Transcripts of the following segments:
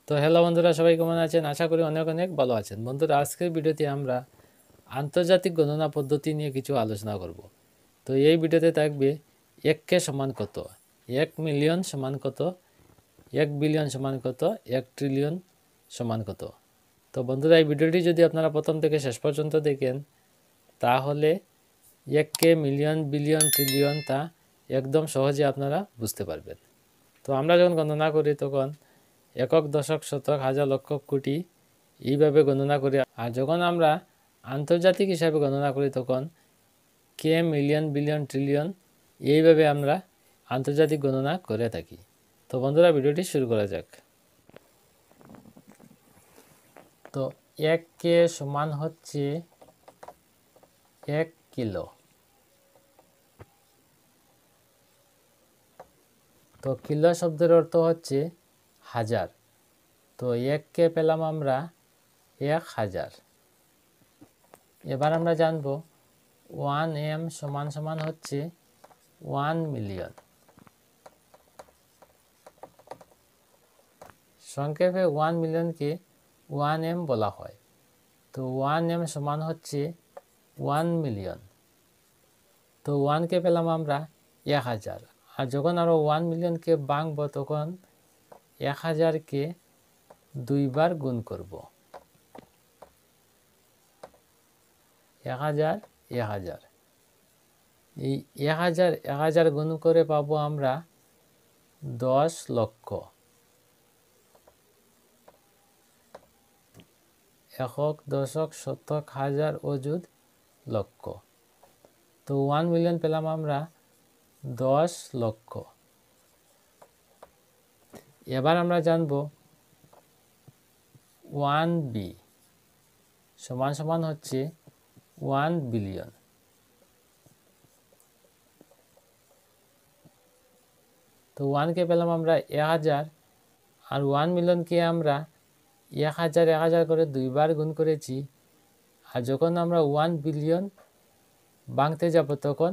তো হ্যালো বন্ধুরা, সবাই কেমন আছেন? আশা করি অনেক অনেক ভালো আছেন। বন্ধুরা, আজকের ভিডিওতে আমরা আন্তর্জাতিক গণনা পদ্ধতি নিয়ে কিছু আলোচনা করব। তো এই ভিডিওতে থাকবে 1K সমান কত, 1 মিলিয়ন সমান কত, 1 বিলিয়ন সমান কত, 1 ট্রিলিয়ন সমান কত। তো বন্ধুরা, এই ভিডিওটি যদি আপনারা প্রথম থেকে শেষ পর্যন্ত দেখেন তাহলে 1K, মিলিয়ন, বিলিয়ন, ট্রিলিয়ন তা একদম সহজে আপনারা বুঝতে পারবেন। তো আমরা যখন গণনা করি তখন একক, দশক, শতক, হাজার, লক্ষ, কোটি এইভাবে গণনা করি। আর যখন আমরা আন্তর্জাতিক হিসাবে গণনা করি তখন কে, মিলিয়ন, বিলিয়ন, ট্রিলিয়ন এইভাবে আমরা আন্তর্জাতিক গণনা করে থাকি। তো বন্ধুরা, ভিডিওটি শুরু করা যাক। তো 1K সমান হচ্ছে 1 কিলো। তো কিলো শব্দের অর্থ হচ্ছে হাজার। তো 1K পেলাম আমরা 1000। এবার আমরা জানব 1M সমান সমান হচ্ছে 1 মিলিয়ন। সংক্ষেপে 1 মিলিয়নকে 1M বলা হয়। তো 1M সমান হচ্ছে 1 মিলিয়ন। তো 1কে পেলাম আমরা 1000। আর যখন আরও 1 মিলিয়নকে ভাঙব তখন 1000কে 2 বার গুণ করব। 1000, 1000। এই 1000 1000 গুণ করে পাবো আমরা 10 লক্ষ। একক, দশক, শতক, হাজার, অযুত, লক্ষ। তো 1 মিলিয়ন পেলাম আমরা 10 লক্ষ। এবার আমরা জানব 1B সমান সমান হচ্ছে 1 বিলিয়ন। তো 1কে পেলাম আমরা 1000, আর 1 মিলিয়নকে আমরা 1000 1000 করে 2 বার গুণ করেছি। আর যখন আমরা 1 বিলিয়ন ভাঙতে যাব তখন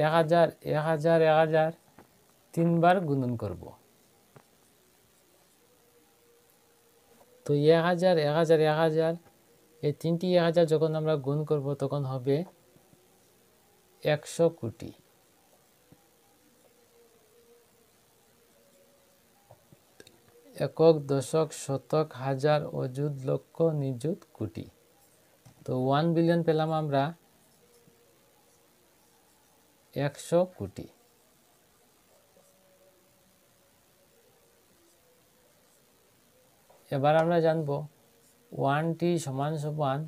1000 1000 1000 3 বার গুণন করব। তো 1000 1000 1000 এই তিনটি 1000 যখন আমরা গুণ করব তখন হবে 100 কোটি। একক, দশক, শতক, হাজার, অযুত, লক্ষ, নিযুত, কোটি। তো 1 বিলিয়ন পেলাম আমরা 100 কোটি। এবার আমরা জানব 1T সমান সমান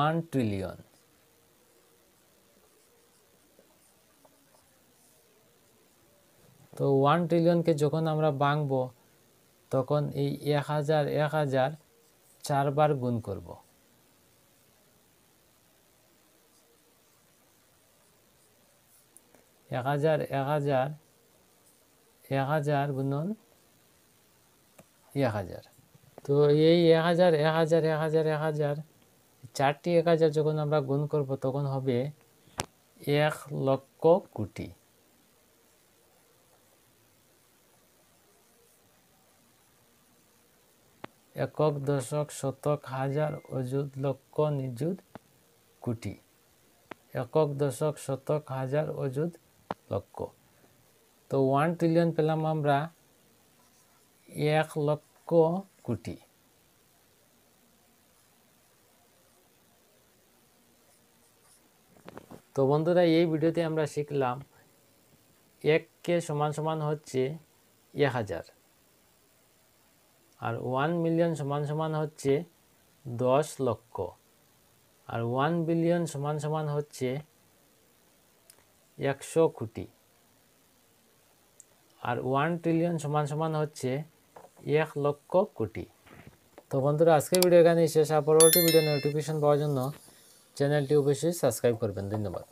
1 ট্রিলিয়ন। তো 1 ট্রিলিয়নকে যখন আমরা ভাঙব তখন এই 1000 1000 4 বার গুণ করব। 1000 1000 1000 গুণন 1000। তো এই 1000 1000 1000 1000 চারটি 1000 যখন আমরা গুণ করব তখন হবে 1 লক্ষ কোটি। একক, দশক, শতক, হাজার, অযুত, লক্ষ, নিযুত, কোটি। একক, দশক, শতক, হাজার, অযুত, লক্ষ। তো 1 ট্রিলিয়ন পেলাম আমরা 1 লক্ষ কোটি। তো বন্ধুরা, এই ভিডিওতে আমরা শিখলাম 1K সমান সমান হচ্ছে 1000, আর 1 মিলিয়ন সমান সমান হচ্ছে 10 লক্ষ, আর 1 বিলিয়ন সমান সমান হচ্ছে 100 কোটি, আর 1 ট্রিলিয়ন সমান সমান হচ্ছে 1 লক্ষ কোটি। তো বন্ধুরা, আজকের ভিডিও এখানেই শেষ। আর পরবর্তী ভিডিও নোটিফিকেশন পাওয়ার জন্য চ্যানেলটি অবশ্যই সাবস্ক্রাইব করবেন। ধন্যবাদ।